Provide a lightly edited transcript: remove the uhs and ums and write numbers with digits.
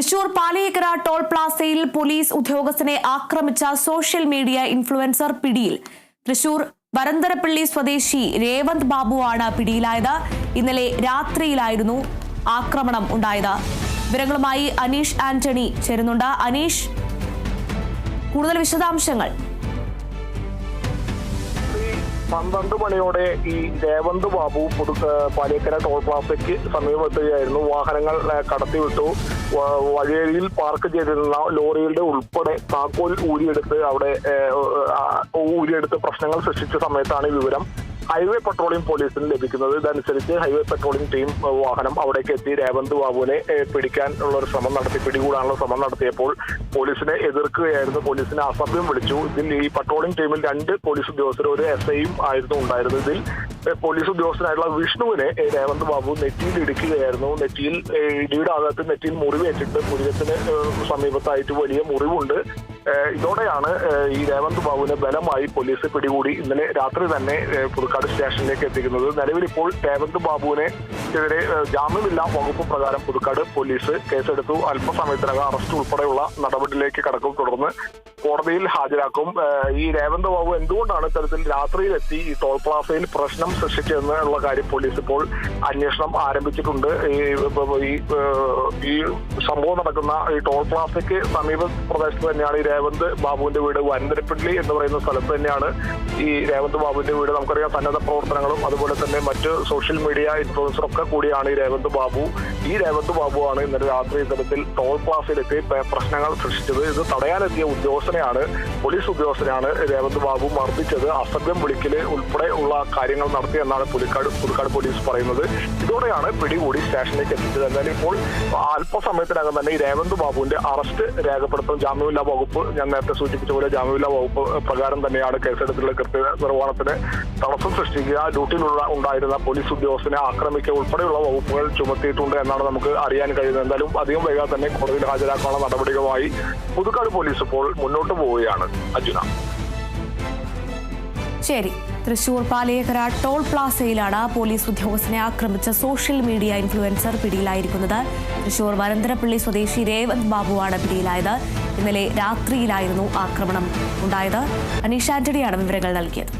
Thrissur Paliyekkara toll പ്ലാസയിൽ police ഉദ്യോഗസ്ഥനെ ആക്രമിച്ച social media influencer പിടിയിൽ. തൃശൂർ വരന്തരപ്പള്ളി സ്വദേശി രേവന്ത് ബാബുവാണ് പിടിയിലായത്. ഇന്നലെ രാത്രിയിലായിരുന്നു ആക്രമണം ഉണ്ടായത്. വിവരങ്ങളുമായി അനീഷ് ആന്റണി ചേരുന്നുണ്ട്. അനീഷ്, കൂടുതൽ വിശദാംശങ്ങൾ. 12 മണിയോടെ ഈ രേവന്ത് ബാബു പാലിയേക്കര ടോൾ പ്ലാസയ്ക്ക് സമീപമെത്തുകയായിരുന്നു. വാഹനങ്ങൾ കടത്തിവിട്ടു. വഴിയരിയിൽ പാർക്ക് ചെയ്തിരുന്ന ലോറികളുടെ ഉൾപ്പെടെ താക്കോൽ ഊരിയെടുത്ത് പ്രശ്നങ്ങൾ സൃഷ്ടിച്ച സമയത്താണ് ഈ വിവരം ഹൈവേ പട്രോളിംഗ് പോലീസിന് ലഭിക്കുന്നത്. ഇതനുസരിച്ച് ഹൈവേ പട്രോളിംഗ് ടീം വാഹനം അവിടേക്ക് എത്തി രേവന്ത് ബാബുവിനെ പിടിക്കാനുള്ള ഒരു ശ്രമം നടത്തി, പിടികൂടാനുള്ള ശ്രമം നടത്തിയപ്പോൾ പോലീസിനെ എതിർക്കുകയായിരുന്നു. പോലീസിനെ അസഭ്യം വിളിച്ചു. ഇതിൽ ഈ പട്രോളിംഗ് ടീമിൽ 2 പോലീസ് ഉദ്യോഗസ്ഥരും ഒരു SIയും ആയിരുന്നു ഉണ്ടായിരുന്നത്. ഇതിൽ പോലീസ് ഉദ്യോഗസ്ഥനായിട്ടുള്ള വിഷ്ണുവിനെ രേവന്ത് ബാബു നെറ്റിയിൽ ഇടിക്കുകയായിരുന്നു. നെറ്റിയിൽ ഇടിയുടെ ആഘാതത്തിൽ നെറ്റിയിൽ മുറിവേറ്റിട്ട് പുരികത്തിന് സമീപത്തായിട്ട് വലിയ മുറിവുണ്ട്. ഇതോടെയാണ് ഈ രേവന്ത് ബാബുവിനെ ബലമായി പോലീസ് പിടികൂടി ഇന്നലെ രാത്രി തന്നെ പുതുക്കാട് സ്റ്റേഷനിലേക്ക് എത്തിക്കുന്നത്. നിലവിൽ ഇപ്പോൾ രേവന്ത് ബാബുവിനെതിരെ ജാമ്യമില്ലാ വകുപ്പ് പ്രകാരം പുതുക്കാട് പോലീസ് കേസെടുത്തു. അല്പസമയത്തിനകം അറസ്റ്റ് ഉൾപ്പെടെയുള്ള നടപടിയിലേക്ക് കടക്കും. തുടർന്ന് കോടതിയിൽ ഹാജരാക്കും. ഈ രേവന്ത് ബാബു എന്തുകൊണ്ടാണ് ഇത്തരത്തിൽ രാത്രിയിലെത്തി ഈ ടോൾ പ്ലാസയിൽ പ്രശ്നം സൃഷ്ടിച്ചതെന്നുള്ള കാര്യം പോലീസ് ഇപ്പോൾ അന്വേഷണം ആരംഭിച്ചിട്ടുണ്ട്. ഈ സംഭവം നടക്കുന്ന ഈ ടോൾ പ്ലാസയ്ക്ക് സമീപ പ്രദേശത്ത് തന്നെയാണ് ഈ രേവന്ത് ബാബുവിന്റെ വീട്. വരന്തരപ്പള്ളി എന്ന് പറയുന്ന സ്ഥലത്ത് തന്നെയാണ് ഈ രേവന്ത് ബാബുവിന്റെ വീട്. നമുക്കറിയാം, സന്നദ്ധ പ്രവർത്തനങ്ങളും അതുപോലെ തന്നെ മറ്റ് സോഷ്യൽ മീഡിയ ഇൻഫ്ലുവൻസറൊക്കെ കൂടിയാണ് ഈ രേവന്ത് ബാബു. ഈ രേവന്ത് ബാബുവാണ് ഇന്നലെ രാത്രി ഇത്തരത്തിൽ ടോൾ പ്ലാസയിലെത്തി പ്രശ്നങ്ങൾ സൃഷ്ടിച്ചത്. ഇത് തടയാനെത്തിയ പോലീസ് ഉദ്യോഗസ്ഥനാണ് രേവന്ത് ബാബു മർദ്ദിച്ചത്. അസഭ്യം വിളിക്കല് ഉൾപ്പെടെ ഉള്ള കാര്യങ്ങൾ നടത്തിയെന്നാണ് പുതുക്കാട് പോലീസ് പറയുന്നത്. ഇതോടെയാണ് പിടികൂടി സ്റ്റേഷനിലേക്ക് എത്തിച്ചത്. എന്നാലും ഇപ്പോൾ അല്പസമയത്തിനകം തന്നെ ഈ രേവന്ത് ബാബുവിന്റെ അറസ്റ്റ് രേഖപ്പെടുത്തും. ജാമ്യമില്ലാ വകുപ്പ്, ഞാൻ നേരത്തെ സൂചിപ്പിച്ച പോലെ ജാമ്യമില്ലാ വകുപ്പ് പ്രകാരം തന്നെയാണ് കേസെടുത്തുള്ള കൃത്യനിർവഹണത്തിന് തടസ്സം സൃഷ്ടിക്കുക, ഡ്യൂട്ടിയിലുള്ള ഉണ്ടായിരുന്ന പോലീസ് ഉദ്യോഗസ്ഥനെ ആക്രമിക്കുക ഉൾപ്പെടെയുള്ള വകുപ്പുകൾ ചുമത്തിയിട്ടുണ്ട് എന്നാണ് നമുക്ക് അറിയാൻ കഴിയുന്നത്. എന്തായാലും അധികം വൈകാതെ തന്നെ കോടതിയിൽ ഹാജരാക്കാനുള്ള നടപടികളുമായി പുതുക്കാട് പോലീസ് ഇപ്പോൾ മുന്നോട്ട് പോവുകയാണ്. അർജുന. ശരി, തൃശൂർ പാലിയേക്കര ടോൾ പ്ലാസയിലാണ് പോലീസ് ഉദ്യോഗസ്ഥനെ ആക്രമിച്ച സോഷ്യൽ മീഡിയ ഇൻഫ്ലുവൻസർ പിടിയിലായിരിക്കുന്നത്. തൃശൂർ വരന്തരപ്പള്ളി സ്വദേശി രേവന്ത് ബാബുവാണ് പിടിയിലായത്. ഇന്നലെ രാത്രിയിലായിരുന്നു ആക്രമണം ഉണ്ടായത്. അനീഷ് ആന്റണിയാണ് വിവരങ്ങൾ നൽകിയത്.